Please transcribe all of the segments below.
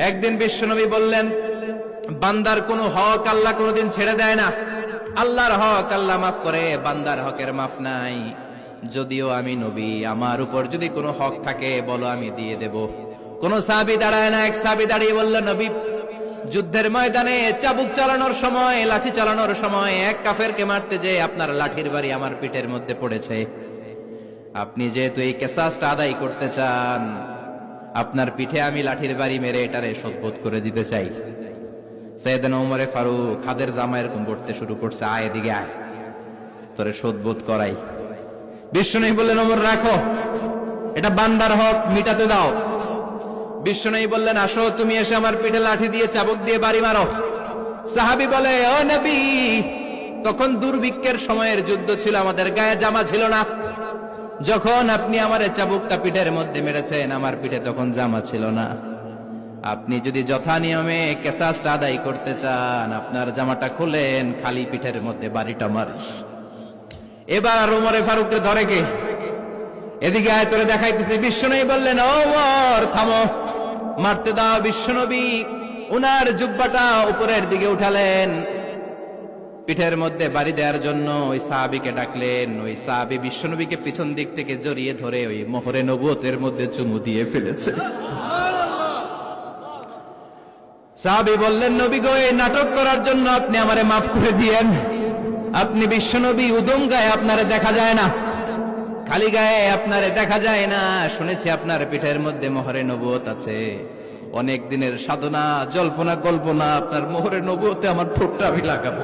একদিন বিশ্বনবী বললেন, বান্দার কোনো হক আল্লাহ কোনোদিন ছেড়ে দেয় না। আল্লাহর হক আল্লাহ মাফ করে, বান্দার হকের মাফ নাই। যদিও আমি নবী, আমার উপর যদি কোনো হক থাকে বলো, আমি দিয়ে দেব। কোন সাহাবী দাঁড়ায় না। এক সাহাবী দাঁড়িয়ে বলল, নবী, যুদ্ধের ময়দানে চাবুক চালানোর সময়, লাঠি চালানোর সময় এক কাফেরকে মারতে যে আপনার লাঠির বাড়ি আমার পিঠের মধ্যে পড়েছে। আপনি যেহেতু এই কিসাসটা আদায় করতে চান, আপনার পিঠে আমি লাঠির বাড়ি মেরে এটারে শোধবোধ করে দিতে চাই। সাইয়েদনা ওমরে ফারুক হাদের জামা এরকম পড়তে শুরু করছে, আয় এদিকে আয়, তোরে শোধবোধ করাই। বিশ্বনবী বললেন, ওমর রাখো, এটা বান্দার হক, মিটাতে দাও। বিশ্বনবী বললেন, আসো, তুমি এসে আমার পিঠে লাঠি দিয়ে চাবুক দিয়ে বাড়ি মারো। সাহাবী বলে, ও নবী, তখন দুর্ভিক্ষের সময়ের যুদ্ধ ছিল, আমাদের গায়ে জামা ছিল না। যখন আপনি আমার চাবুকটা পিঠের মধ্যে মেরেছেন, আমার পিঠে তখন জামা ছিল না। আপনি যদি যথা নিয়মে কিসাসটা আদায় করতে চান, আপনার জামাটা খুলেন, খালি পিঠের মধ্যে বাড়িটা মারিস। এবার ওমরে ফারুককে ধরে কে, এদিকে আয়, তোরে দেখাইতেছি। বিশ্বনবী বললেন, ওমর থামো, মারতে দাও। বিশ্বনবী উনার জুব্বাটা উপরের দিকে উঠালেন, পিঠের মধ্যে বাড়ি দেওয়ার জন্য ওই সাহাবীকে ডাকলেন। ওই সাহাবী বিশ্বনবীকে পিছন দিক থেকে জড়িয়ে ধরে ওই মোহরে নবুয়তের মধ্যে চুমু দিয়ে ফেলেছে। সাহাবী বললেন, নবী গো, এই নাটক করার জন্য আপনি আমারে মাফ করে দিয়েন। আপনি বিশ্বনবী, উদম গায়ে আপনারে দেখা যায় না, খালি গায়ে আপনারে দেখা যায় না। শুনেছি আপনার পিঠের মধ্যে মোহরে নবুয়ত আছে। অনেক দিনের সাধনা, জল্পনা কল্পনা, আপনার মোহরে নবুয়তে আমার ঠোঁটটা আমি লাগাবো।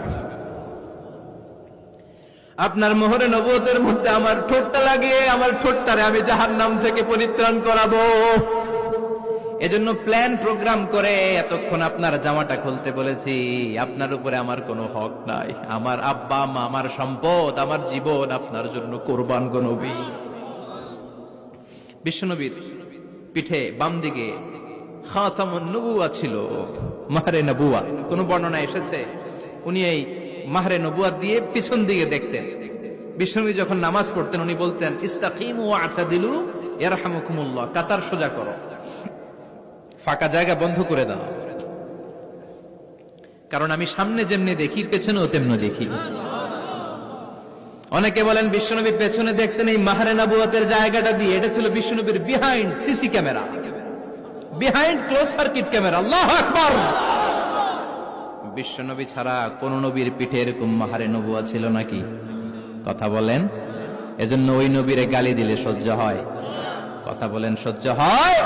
আপনার মোহরে নবুয়তের মধ্যে আমার ঠোঁটটা লাগিয়ে আমার ঠোঁটটারে আমি জাহান্নাম থেকে পরিত্রাণ করাবো। এজন্য প্ল্যান প্রোগ্রাম করে এতক্ষণ আপনার জামাটা খুলতে বলেছি। আপনার উপরে আমার কোনো হক নাই। আমার আব্বা মা, আমার সম্পদ, আমার জীবন আপনার জন্য কোরবান গো নবী। বিশ্বনবীর পিঠে বাম দিকে খাতামুন নবুওয়া ছিল, মাহরে নবুওয়া। কোন বর্ণনা এসেছে উনি এই মাহরে নবুওয়া দিয়ে পিছন দিকে দেখতেন। বিশ্বনবী যখন নামাজ পড়তেন উনি বলতেন, ইস্তাকিমু ওয়া'তাদিলু ইয়ারহামুকুমুল্লাহ, কাতার সোজা করো, ফাঁকা জায়গা বন্ধ করে দাও। কারণ আমি সামনে যেমনি দেখি, পেছনেও তেমনি দেখি। অনেকে বলেন বিশ্বনবী পেছনে দেখতেন এই মাহরে নবুয়তের জায়গাটা দিয়ে। এটা ছিল বিশ্বনবীর behind CC camera, behind close circuit camera. আল্লাহু আকবার। বিশ্বনবী ছাড়া কোন নবীর পিঠে এরকম মাহরে নবুয়া ছিল নাকি? কথা বলেন। এজন্য ওই নবীরে গালি দিলে সহ্য হয়? কথা বলেন, সহ্য হয়?